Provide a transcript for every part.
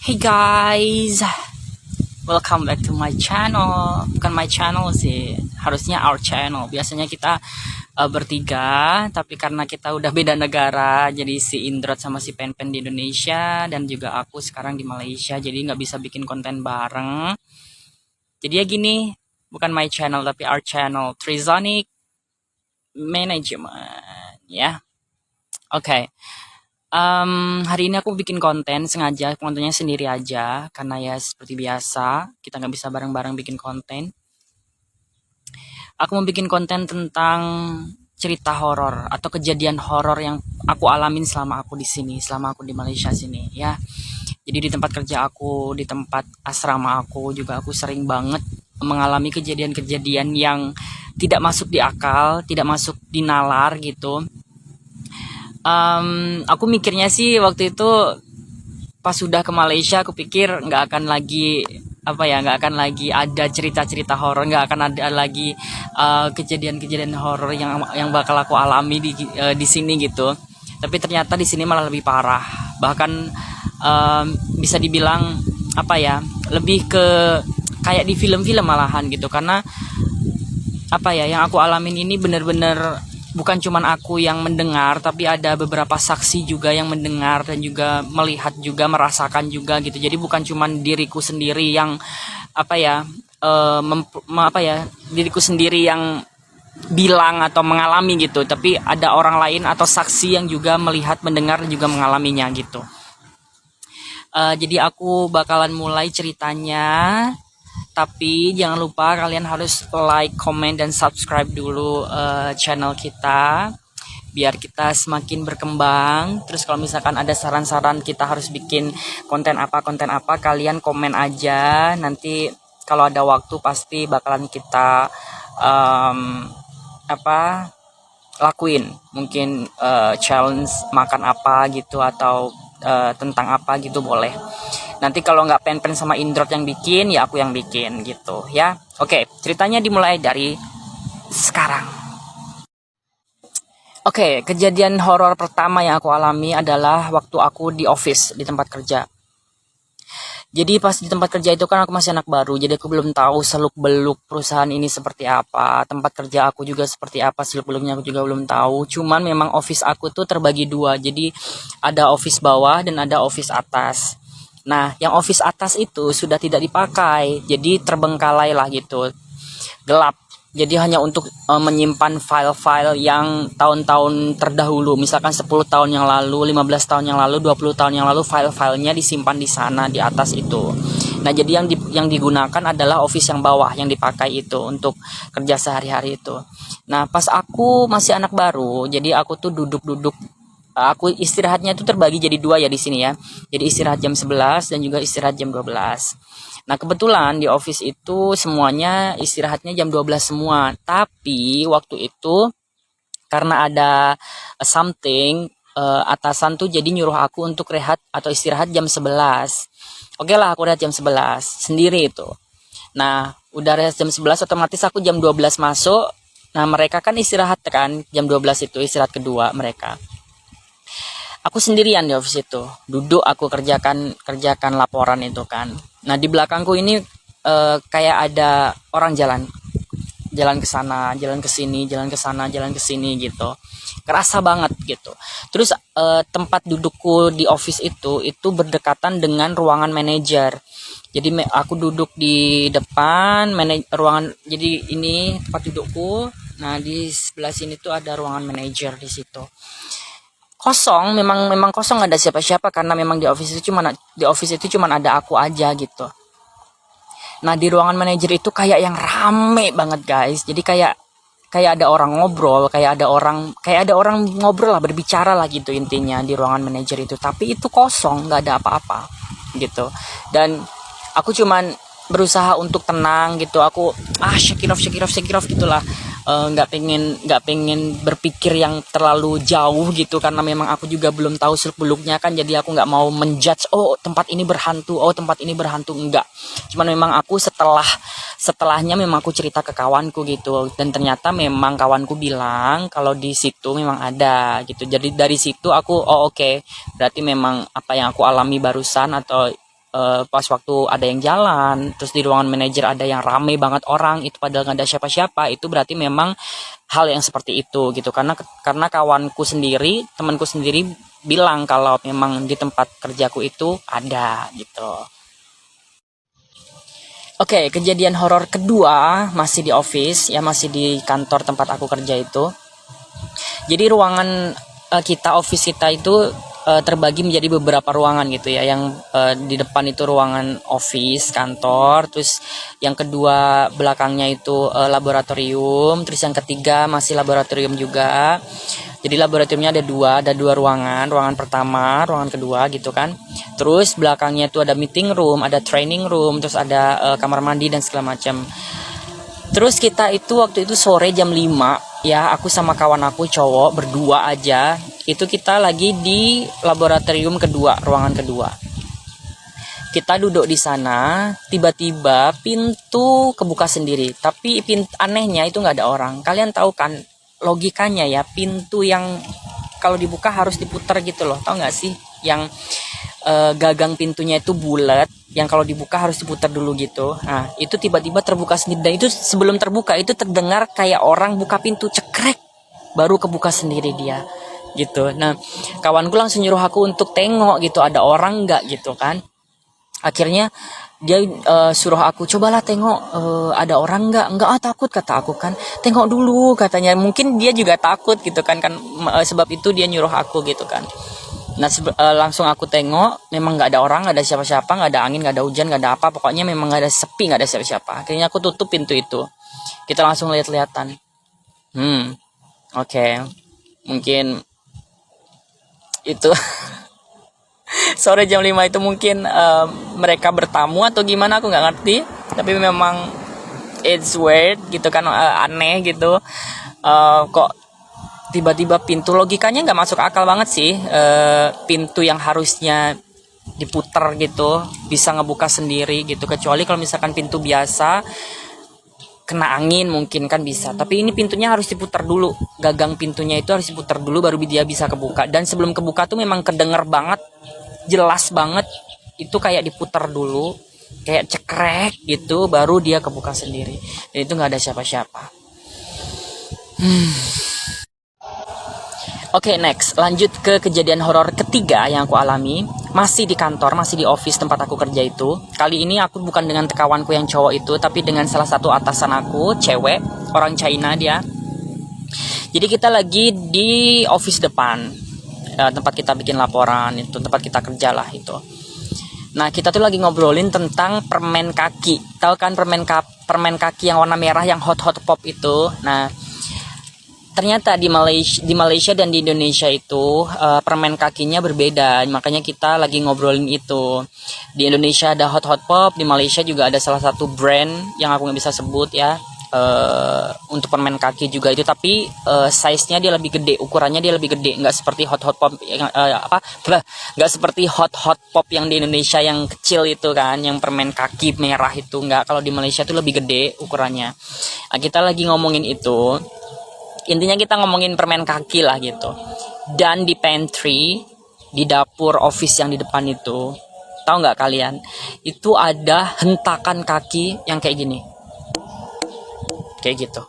Hey guys, welcome back to my channel. Bukan my channel sih, harusnya our channel. Biasanya kita bertiga, tapi karena kita udah beda negara, jadi si Indrot sama si Pen di Indonesia dan juga aku sekarang di Malaysia, jadi nggak bisa bikin konten bareng. Jadi ya gini, bukan my channel tapi our channel, Trizonic Management, ya. Oke. Hari ini aku bikin konten sengaja, kontennya sendiri aja karena ya seperti biasa kita nggak bisa bareng-bareng bikin konten. Aku mau bikin konten tentang cerita horor atau kejadian horor yang aku alamin selama aku di sini, selama aku di Malaysia sini ya. Jadi di tempat kerja aku, di tempat asrama aku juga aku sering banget mengalami kejadian-kejadian yang tidak masuk di akal, tidak masuk di nalar gitu. Aku mikirnya sih waktu itu pas sudah ke Malaysia, aku pikir nggak akan lagi nggak akan lagi ada cerita-cerita horor, nggak akan ada lagi kejadian-kejadian horor yang bakal aku alami di sini gitu. Tapi ternyata di sini malah lebih parah. Bahkan bisa dibilang lebih ke kayak di film-film malahan gitu, karena yang aku alamin ini bener-bener bukan cuman aku yang mendengar, tapi ada beberapa saksi juga yang mendengar dan juga melihat juga merasakan juga gitu. Jadi bukan cuman diriku sendiri yang diriku sendiri yang bilang atau mengalami gitu, tapi ada orang lain atau saksi yang juga melihat, mendengar dan juga mengalaminya gitu. Jadi aku bakalan mulai ceritanya. Tapi jangan lupa kalian harus like, comment, dan subscribe dulu channel kita biar kita semakin berkembang. Terus kalau misalkan ada saran-saran kita harus bikin konten apa, kalian komen aja. Nanti kalau ada waktu pasti bakalan kita lakuin. Mungkin challenge makan apa gitu atau tentang apa gitu boleh. Nanti kalau nggak Pen sama Indrot yang bikin, ya aku yang bikin gitu ya. Oke, ceritanya dimulai dari sekarang. Oke, kejadian horor pertama yang aku alami adalah waktu aku di office, di tempat kerja. Jadi pas di tempat kerja itu kan aku masih anak baru, jadi aku belum tahu seluk-beluk perusahaan ini seperti apa, tempat kerja aku juga seperti apa, seluk-beluknya aku juga belum tahu. Cuman memang office aku tuh terbagi dua, jadi ada office bawah dan ada office atas. Nah, yang office atas itu sudah tidak dipakai, jadi terbengkalai lah gitu, gelap. Jadi hanya untuk menyimpan file-file yang tahun-tahun terdahulu, misalkan 10 tahun yang lalu, 15 tahun yang lalu, 20 tahun yang lalu, file-filenya disimpan di sana, di atas itu. Nah, jadi yang digunakan adalah office yang bawah, yang dipakai itu untuk kerja sehari-hari itu. Nah, pas aku masih anak baru, jadi aku tuh duduk-duduk. Aku istirahatnya itu terbagi jadi dua ya di sini ya. Jadi istirahat jam 11 dan juga istirahat jam 12. Nah, kebetulan di office itu semuanya istirahatnya jam 12 semua. Tapi waktu itu karena ada something, atasan tuh jadi nyuruh aku untuk rehat atau istirahat jam 11. Oke lah, aku rehat jam 11 sendiri itu. Nah, udah rehat jam 11 otomatis aku jam 12 masuk. Nah, mereka kan istirahat kan jam 12 itu istirahat kedua mereka. Aku sendirian di office itu, duduk aku kerjakan laporan itu kan. Nah, di belakangku ini kayak ada orang jalan ke sana, jalan ke sini, jalan ke sana, jalan ke sini gitu. Kerasa banget gitu. Terus tempat dudukku di office itu berdekatan dengan ruangan manajer. Jadi aku duduk di depan ruangan. Jadi ini tempat dudukku. Nah, di sebelah sini tuh ada ruangan manajer di situ. Kosong, memang kosong, nggak ada siapa-siapa karena memang di office itu cuma ada aku aja gitu. Nah, di ruangan manajer itu kayak yang rame banget guys. Jadi kayak ada orang ngobrol, kayak ada orang ngobrol lah, berbicara lah gitu intinya di ruangan manajer itu. Tapi itu kosong, nggak ada apa-apa gitu. Dan aku cuman berusaha untuk tenang gitu. Aku shake it off gitulah. Nggak pengen berpikir yang terlalu jauh gitu, karena memang aku juga belum tahu seluk-beluknya kan, jadi aku nggak mau menjudge tempat ini berhantu, enggak. Cuman memang aku setelahnya memang aku cerita ke kawanku gitu, dan ternyata memang kawanku bilang kalau di situ memang ada gitu. Jadi dari situ aku oke, berarti memang apa yang aku alami barusan atau pas waktu ada yang jalan, terus di ruangan manajer ada yang rame banget orang, itu padahal nggak ada siapa-siapa, itu berarti memang hal yang seperti itu gitu. Karena kawanku sendiri, temanku sendiri bilang kalau memang di tempat kerjaku itu ada gitu. Oke, kejadian horor kedua masih di office ya, masih di kantor tempat aku kerja itu. Jadi ruangan office kita itu terbagi menjadi beberapa ruangan gitu ya. Yang di depan itu ruangan office kantor, terus yang kedua belakangnya itu laboratorium, terus yang ketiga masih laboratorium juga. Jadi laboratoriumnya ada dua ruangan, ruangan pertama, ruangan kedua gitu kan. Terus belakangnya itu ada meeting room, ada training room, terus ada kamar mandi dan segala macam. Terus kita itu waktu itu sore jam 5 ya, aku sama kawan aku cowok berdua aja. Itu kita lagi di laboratorium kedua, ruangan kedua. Kita duduk di sana, tiba-tiba pintu kebuka sendiri. Tapi anehnya itu nggak ada orang. Kalian tahu kan logikanya ya, pintu yang kalau dibuka harus diputar gitu loh. Tahu nggak sih? Yang gagang pintunya itu bulat, yang kalau dibuka harus diputar dulu gitu. Nah, itu tiba-tiba terbuka sendiri, dan itu sebelum terbuka itu terdengar kayak orang buka pintu cekrek, baru kebuka sendiri dia gitu. Nah, kawanku langsung nyuruh aku untuk tengok gitu, ada orang nggak gitu kan. Akhirnya dia suruh aku, cobalah tengok ada orang nggak takut kata aku kan, tengok dulu katanya. Mungkin dia juga takut gitu kan sebab itu dia nyuruh aku gitu kan. Nah langsung aku tengok, memang nggak ada orang, nggak ada siapa-siapa, nggak ada angin, nggak ada hujan, nggak ada apa, pokoknya memang nggak ada, sepi, nggak ada siapa-siapa. Akhirnya aku tutup pintu itu, kita langsung lihat-lihatan. Oke. Mungkin itu sore jam 5 itu mungkin mereka bertamu atau gimana, aku nggak ngerti, tapi memang it's weird gitu kan, aneh gitu. Kok tiba-tiba pintu, logikanya nggak masuk akal banget sih. Pintu yang harusnya diputar gitu bisa ngebuka sendiri gitu, kecuali kalau misalkan pintu biasa kena angin mungkin kan bisa, tapi ini pintunya harus diputar dulu, gagang pintunya itu harus diputar dulu baru dia bisa kebuka. Dan sebelum kebuka tuh memang kedenger banget, jelas banget itu kayak diputar dulu, kayak cekrek gitu, baru dia kebuka sendiri, dan itu nggak ada siapa-siapa. Oke, next. Lanjut ke kejadian horor ketiga yang aku alami. Masih di kantor, masih di office tempat aku kerja itu. Kali ini aku bukan dengan kawanku yang cowok itu, tapi dengan salah satu atasan aku, cewek, orang China dia. Jadi kita lagi di office depan, tempat kita bikin laporan, itu tempat kita kerja lah itu. Nah, kita tuh lagi ngobrolin tentang permen kaki. Tahu kan permen kaki yang warna merah, yang hot pop itu. Nah, ternyata di Malaysia dan di Indonesia itu permen kakinya berbeda, makanya kita lagi ngobrolin itu. Di Indonesia ada hot pop, di Malaysia juga ada salah satu brand yang aku nggak bisa sebut ya, untuk permen kaki juga itu, tapi size-nya dia lebih gede, ukurannya dia lebih gede, nggak seperti hot pop yang nggak seperti hot pop yang di Indonesia yang kecil itu kan, yang permen kaki merah itu. Nggak, kalau di Malaysia itu lebih gede ukurannya. Nah, kita lagi ngomongin itu. Intinya kita ngomongin permen kaki lah gitu. Dan di pantry, di dapur office yang di depan itu, tahu nggak kalian? Itu ada hentakan kaki yang kayak gini, kayak gitu.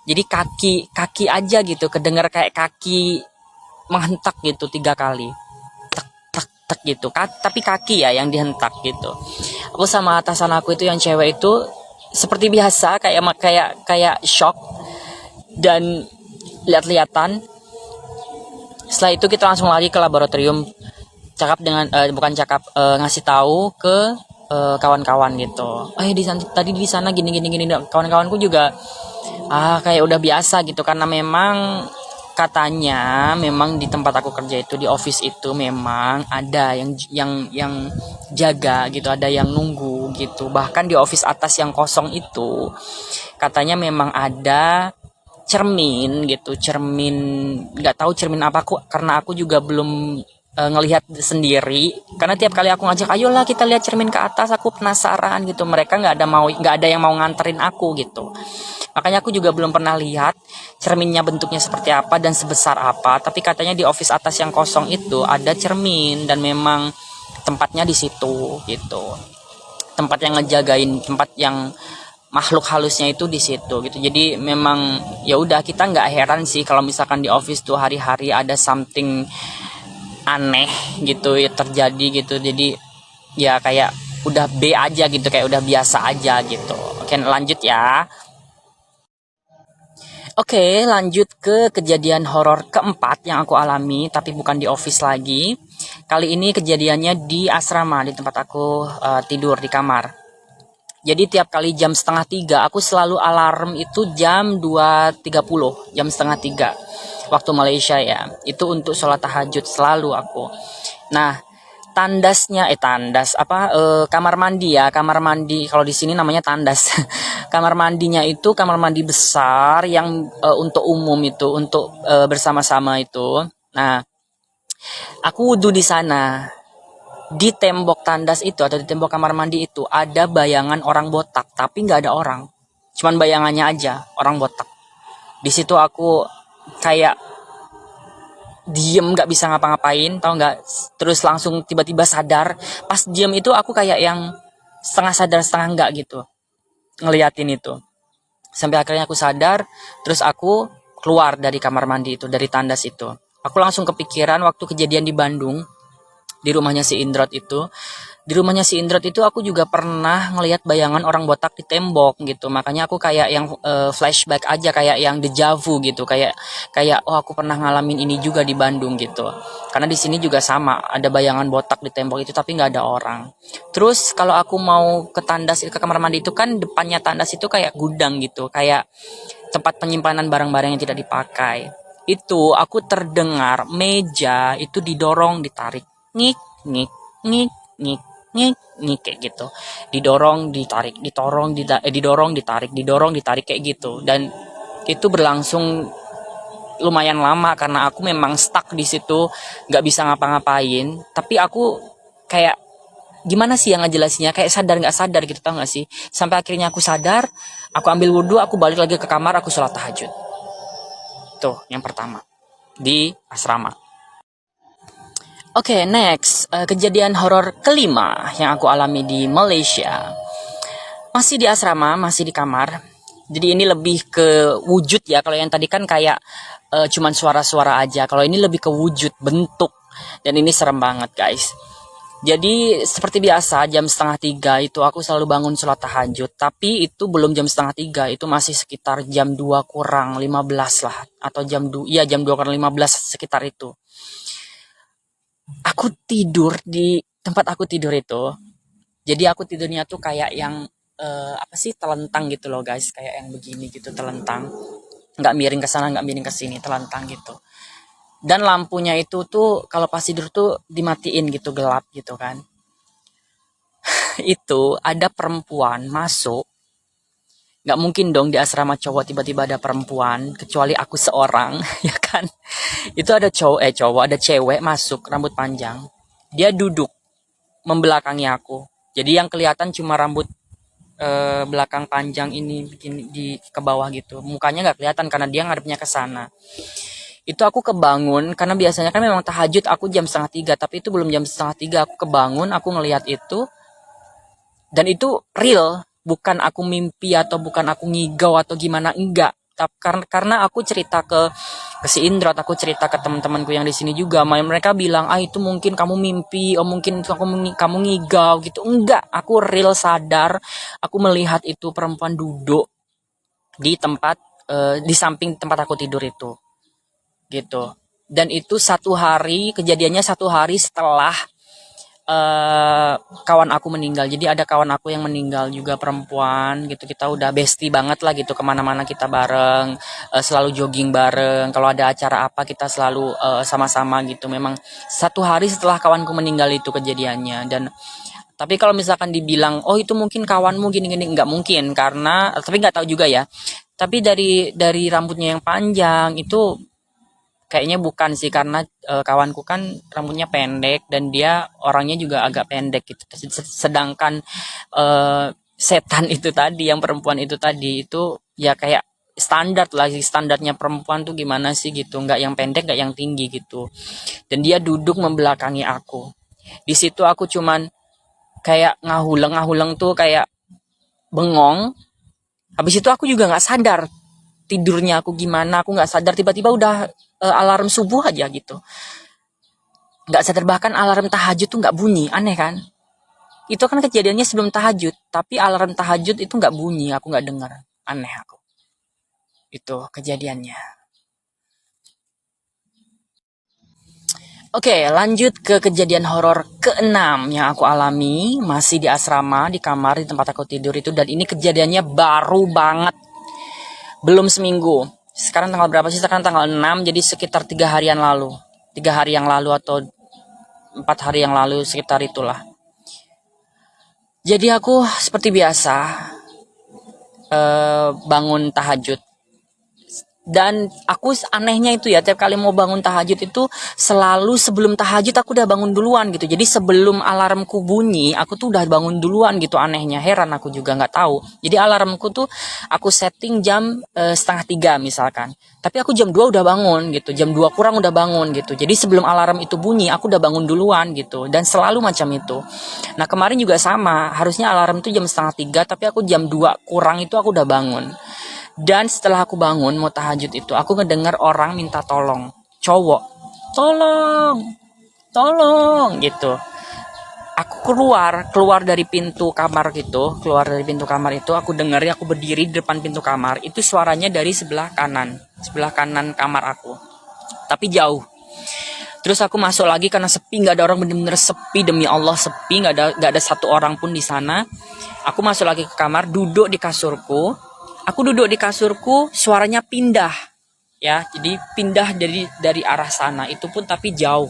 Jadi kaki aja gitu, kedengar kayak kaki menghentak gitu 3 kali, tek tek tek gitu. Tapi kaki ya yang dihentak gitu. Aku sama atasan aku itu yang cewek itu seperti biasa kayak shock dan lihat-lihatan. Setelah itu kita langsung lari ke laboratorium, ngasih tahu ke kawan-kawan gitu. Tadi di sana gini. Kawan-kawanku juga kayak udah biasa gitu, karena memang katanya memang di tempat aku kerja itu, di office itu memang ada yang jaga gitu, ada yang nunggu gitu. Bahkan di office atas yang kosong itu katanya memang ada cermin gitu, nggak tahu cermin apa, karena aku juga belum ngelihat sendiri, karena tiap kali aku ngajak ayolah kita lihat cermin ke atas, aku penasaran gitu, mereka nggak ada yang mau nganterin aku gitu. Makanya aku juga belum pernah lihat cerminnya bentuknya seperti apa dan sebesar apa, tapi katanya di office atas yang kosong itu ada cermin, dan memang tempatnya di situ gitu, tempat yang ngejagain, tempat yang makhluk halusnya itu di situ gitu. Jadi memang ya udah, kita nggak heran sih kalau misalkan di office tuh hari-hari ada something aneh gitu ya terjadi gitu. Jadi ya kayak udah B aja gitu, kayak udah biasa aja gitu. Oke, lanjut ya. Oke, lanjut ke kejadian horor keempat yang aku alami, tapi bukan di office lagi. Kali ini kejadiannya di asrama, di tempat aku tidur di kamar. Jadi tiap kali jam setengah tiga, aku selalu alarm itu jam 2.30, jam setengah tiga. Waktu Malaysia ya, itu untuk sholat tahajud selalu aku. Nah, tandas apa, kamar mandi ya, kamar mandi kalau di sini namanya tandas. Kamar mandinya itu kamar mandi besar yang untuk umum itu, untuk bersama-sama itu. Nah, aku wudhu di sana. Di tembok tandas itu atau di tembok kamar mandi itu ada bayangan orang botak, tapi nggak ada orang. Cuman bayangannya aja, orang botak. Di situ aku kayak diem, nggak bisa ngapa-ngapain, tau nggak? Terus langsung tiba-tiba sadar. Pas diem itu aku kayak yang setengah sadar setengah enggak gitu, ngeliatin itu. Sampai akhirnya aku sadar, terus aku keluar dari kamar mandi itu, dari tandas itu. Aku langsung kepikiran waktu kejadian di Bandung, di rumahnya si Indrot itu. Di rumahnya si Indrot itu aku juga pernah ngelihat bayangan orang botak di tembok gitu. Makanya aku kayak yang flashback aja, kayak yang deja vu gitu, kayak kayak oh aku pernah ngalamin ini juga di Bandung gitu. Karena di sini juga sama, ada bayangan botak di tembok itu tapi nggak ada orang. Terus kalau aku mau ke tandas, ke kamar mandi itu kan depannya tandas itu kayak gudang gitu, kayak tempat penyimpanan barang-barang yang tidak dipakai. Itu aku terdengar meja itu didorong, ditarik, ngik ngik ngik ngik ngik ngik kayak gitu, didorong ditarik, didorong ditarik, didorong ditarik kayak gitu. Dan itu berlangsung lumayan lama karena aku memang stuck di situ, nggak bisa ngapa-ngapain. Tapi aku kayak gimana sih yang ngejelasinnya, kayak sadar nggak sadar gitu, tau nggak sih? Sampai akhirnya aku sadar, aku ambil wudhu, aku balik lagi ke kamar, aku sholat tahajud. Tuh yang pertama di asrama. Oke, next. Kejadian horor kelima yang aku alami di Malaysia. Masih di asrama, masih di kamar. Jadi ini lebih ke wujud ya. Kalau yang tadi kan kayak cuman suara-suara aja. Kalau ini lebih ke wujud, bentuk. Dan ini serem banget guys. Jadi seperti biasa jam setengah tiga itu aku selalu bangun sholat tahajud. Tapi itu belum jam setengah tiga. Itu masih sekitar jam 2 kurang 15 lah. Atau jam 2, iya jam 2 kurang 15 sekitar itu. Aku tidur di tempat aku tidur itu. Jadi aku tidurnya tuh kayak yang apa sih, telentang gitu loh guys, kayak yang begini gitu, telentang, nggak miring ke sana nggak miring ke sini, telentang gitu. Dan lampunya itu tuh kalau pas tidur tuh dimatiin gitu, gelap gitu kan. Itu ada perempuan masuk, nggak mungkin dong di asrama cowok tiba-tiba ada perempuan kecuali aku seorang ya kan. Itu ada cowok ada cewek masuk, rambut panjang, dia duduk membelakangi aku. Jadi yang kelihatan cuma rambut belakang panjang ini bikin di ke bawah gitu. Mukanya nggak kelihatan karena dia ngadepnya ke sana. Itu aku kebangun karena biasanya kan memang tahajud aku jam setengah tiga, tapi itu belum jam setengah tiga aku kebangun, aku ngelihat itu. Dan itu real, bukan aku mimpi atau bukan aku ngigau atau gimana, enggak. Karena aku cerita ke si Indra, aku cerita ke teman-temanku yang di sini juga, mereka bilang itu mungkin kamu mimpi, mungkin kamu ngigau gitu. Enggak, aku real sadar, aku melihat itu perempuan duduk di tempat di samping tempat aku tidur itu, gitu. Dan itu kejadiannya satu hari setelah kawan aku meninggal. Jadi ada kawan aku yang meninggal juga, perempuan gitu. Kita udah bestie banget lah gitu, kemana-mana kita bareng, selalu jogging bareng. Kalau ada acara apa kita selalu sama-sama gitu. Memang satu hari setelah kawanku meninggal itu kejadiannya. Dan tapi kalau misalkan dibilang itu mungkin kawanmu gini-gini, nggak mungkin, karena tapi nggak tahu juga ya. Tapi dari rambutnya yang panjang itu kayaknya bukan sih, karena kawanku kan rambutnya pendek dan dia orangnya juga agak pendek gitu. Sedangkan setan itu tadi, yang perempuan itu tadi, itu ya kayak standar lah, standarnya perempuan tuh gimana sih gitu, nggak yang pendek nggak yang tinggi gitu. Dan dia duduk membelakangi aku. Di situ aku cuman kayak ngahuleng tuh kayak bengong. Habis itu aku juga nggak sadar tidurnya aku gimana, aku nggak sadar tiba-tiba udah alarm subuh aja gitu. Nggak sadar bahkan alarm tahajud tuh nggak bunyi, aneh kan? Itu kan kejadiannya sebelum tahajud, tapi alarm tahajud itu nggak bunyi, aku nggak dengar. Aneh aku. Itu kejadiannya. Oke, lanjut ke kejadian horor keenam yang aku alami, masih di asrama, di kamar, di tempat aku tidur itu, dan ini kejadiannya baru banget, belum seminggu. Sekarang tanggal berapa sih? Sekarang tanggal 6, jadi sekitar 3 harian lalu. 3 hari yang lalu atau 4 hari yang lalu, sekitar itulah. Jadi aku seperti biasa, bangun tahajud. Dan aku anehnya itu ya, tiap kali mau bangun tahajud itu selalu sebelum tahajud aku udah bangun duluan gitu. Jadi sebelum alarmku bunyi aku tuh udah bangun duluan gitu, anehnya. Heran aku juga nggak tahu. Jadi alarmku tuh aku setting jam 2:30 misalkan, tapi aku jam 2 udah bangun gitu, jam 2 kurang udah bangun gitu. Jadi sebelum alarm itu bunyi aku udah bangun duluan gitu, dan selalu macam itu. Nah kemarin juga sama, harusnya alarm tuh jam 2:30, tapi aku jam 2 kurang itu aku udah bangun. Dan setelah aku bangun mau tahajud itu, aku ngedengar orang minta tolong. Cowok. Tolong. Tolong gitu. Aku keluar dari pintu kamar gitu, keluar dari pintu kamar itu aku dengar, aku berdiri di depan pintu kamar. Itu suaranya dari sebelah kanan kamar aku. Tapi jauh. Terus aku masuk lagi karena sepi, nggak ada orang, bener-bener sepi, demi Allah sepi, nggak ada satu orang pun di sana. Aku masuk lagi ke kamar, duduk di kasurku. Aku duduk di kasurku, suaranya pindah, ya. Jadi pindah dari arah sana. Itu pun tapi jauh,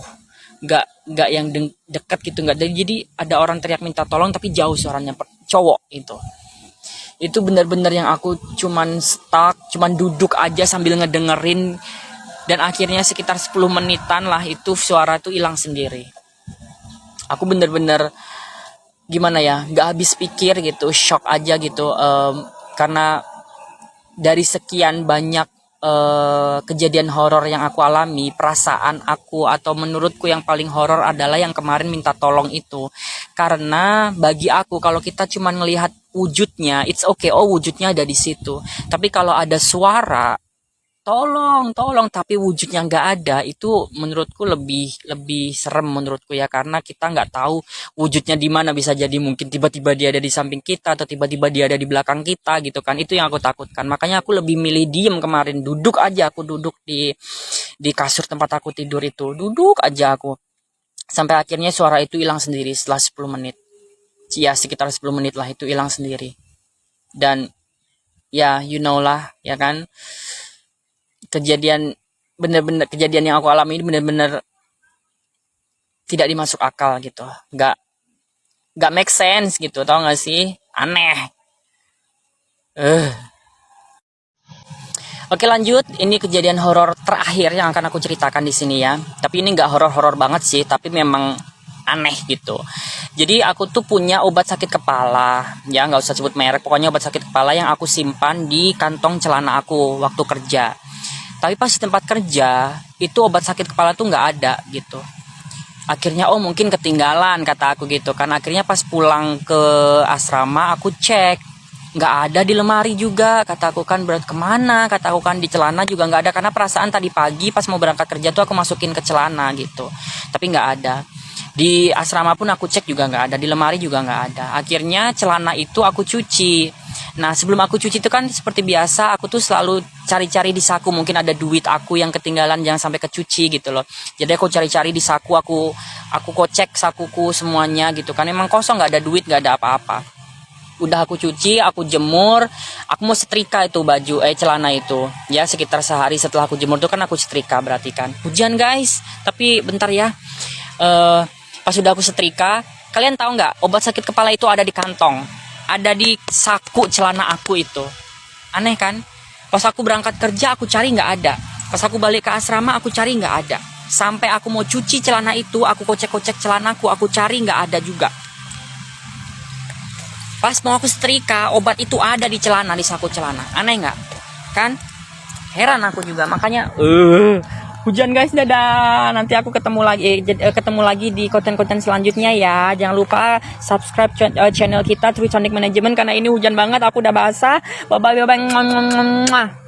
nggak yang dekat gitu, nggak. Jadi ada orang teriak minta tolong, tapi jauh suaranya, cowok itu. Itu benar-benar yang aku cuman stuck, cuman duduk aja sambil ngedengerin. Dan akhirnya sekitar 10 menitan lah itu suara itu hilang sendiri. Aku bener-bener gimana ya, nggak habis pikir gitu, shock aja gitu, karena dari sekian banyak kejadian horor yang aku alami, perasaan aku atau menurutku yang paling horor adalah yang kemarin minta tolong itu. Karena bagi aku kalau kita cuma ngelihat wujudnya, it's okay, oh wujudnya ada di situ. Tapi kalau ada suara tolong tapi wujudnya nggak ada, itu menurutku lebih serem menurutku ya, karena kita nggak tahu wujudnya di mana. Bisa jadi mungkin tiba-tiba dia ada di samping kita atau tiba-tiba dia ada di belakang kita gitu kan. Itu yang aku takutkan, makanya aku lebih milih diem kemarin, duduk aja. Aku duduk di kasur tempat aku tidur itu, duduk aja aku sampai akhirnya suara itu hilang sendiri setelah 10 menit ya, sekitar 10 menit lah itu hilang sendiri. Dan ya you know lah ya kan, kejadian yang aku alami ini bener-bener tidak dimasuk akal gitu, nggak make sense gitu, tau gak sih, aneh. Oke lanjut, ini kejadian horor terakhir yang akan aku ceritakan di sini ya. Tapi ini nggak horor-horor banget sih, tapi memang aneh gitu. Jadi aku tuh punya obat sakit kepala, ya nggak usah sebut merek, pokoknya obat sakit kepala yang aku simpan di kantong celana aku waktu kerja. Tapi pas di tempat kerja itu obat sakit kepala tuh nggak ada gitu. Akhirnya oh mungkin ketinggalan kata aku gitu kan. Akhirnya pas pulang ke asrama aku cek, nggak ada di lemari juga kata aku kan. Berat kemana kata aku kan, di celana juga nggak ada, karena perasaan tadi pagi pas mau berangkat kerja tuh aku masukin ke celana gitu, tapi nggak ada. Di asrama pun aku cek juga nggak ada, di lemari juga nggak ada. Akhirnya celana itu aku cuci. Nah sebelum aku cuci itu kan seperti biasa aku tuh selalu cari-cari di saku, mungkin ada duit aku yang ketinggalan jangan sampai kecuci gitu loh. Jadi aku cari-cari di saku, aku kocek sakuku semuanya gitu kan, emang kosong, nggak ada duit, nggak ada apa-apa. Udah aku cuci, aku jemur, aku mau setrika itu baju celana itu ya, sekitar sehari setelah aku jemur tuh kan aku setrika, berarti kan hujan guys. Tapi bentar ya, pas sudah aku setrika, kalian tahu nggak, obat sakit kepala itu ada di kantong, ada di saku celana aku itu. Aneh kan? Pas aku berangkat kerja aku cari nggak ada, pas aku balik ke asrama aku cari nggak ada, sampai aku mau cuci celana itu aku kocek-kocek celanaku, aku cari nggak ada juga. Pas mau aku setrika, obat itu ada di celana, di saku celana. Aneh nggak? Kan? Heran aku juga, makanya Hujan guys, dadah. Nanti aku ketemu lagi di konten-konten selanjutnya ya. Jangan lupa subscribe channel kita Trisonic Management karena ini hujan banget, aku udah basah. Bye bye bye bye.